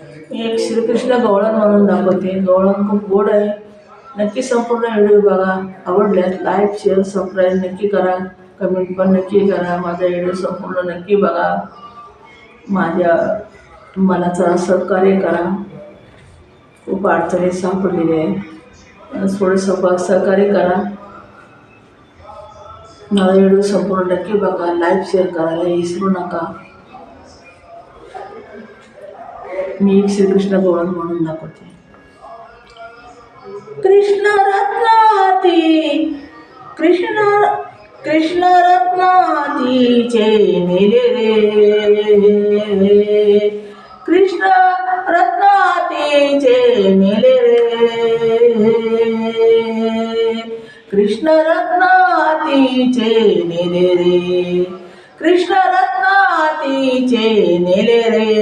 मी एक श्रीकृष्ण गवळण म्हणून दाखवते. गवळण खूप गोड आहे. नक्की संपूर्ण व्हिडिओ बघा. आवडल्यास लाईक शेअर सबस्क्राईब नक्की करा. कमेंट पण नक्की करा. माझा व्हिडिओ संपूर्ण नक्की बघा. मला जरा सहकार्य करा. खूप अडचणीत सापडलेली आहे. थोडंसं सहकार्य करा. माझा व्हिडिओ संपूर्ण नक्की बघा. लाईक शेअर करायला विसरू नका. मी एक श्रीकृष्ण गवळण म्हणून दाखवते. कृष्ण रत्नाती कृष्ण रत्नातीचे नेले रे. कृष्ण रत्नातीचे नेले रे. कृष्ण रत्नातीचे नेले रे. कृष्ण रत्नातीचे नेले रे.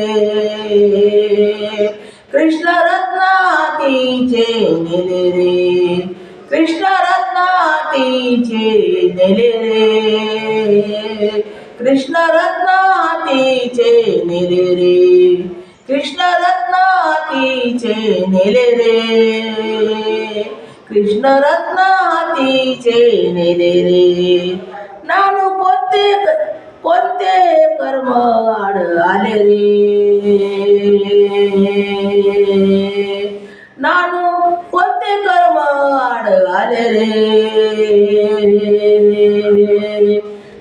कृष्ण रत्नातीचे नेले रे. कृष्ण रत्नातीचे नेले रे. कृष्ण रत्नातीचे नेले रे. कृष्ण रत्नातीचे नेले रे. कृष्ण रत्नातीचे नेले रे. नानू कोणते कर्म आड आले रे. नानू कोणते कर्म आड आले रे.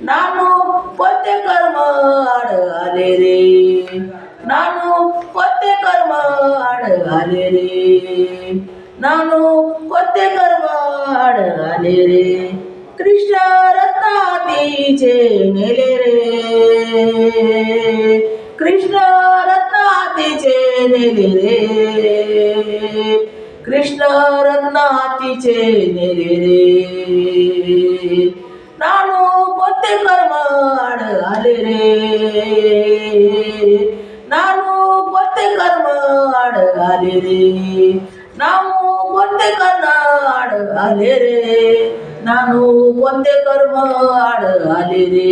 नानू कोणते कर्म आड आले रे. नानू कोणते कर्म आड आले रे. नानू कोणते कर्म आड आले रे. कृष्ण रत्नातीचे नेले रे. कृष्ण रत्नातीचे नेले रे. कृष्ण रत्नातीचे नेले रे. नानू कोणते कर्म आड आले रे. नानू कोणते कर्म आड आले रे. नानू कोणते कर्म आड आले रे. नानू कोणते कर्म आड आले रे.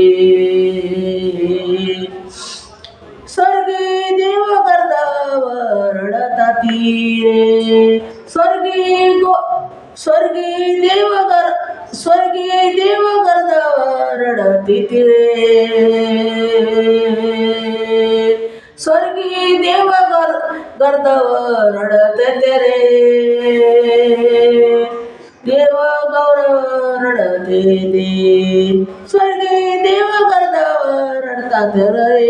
स्वर्गी देव गर्दावर रडताती रे. स्वर्गी देव गर्दावर रडती रे. स्वर्गी देव गर्दावर रडते रे. देव गौरव रडते दे. स्वर्गी देव गर्दावर रडतात रे.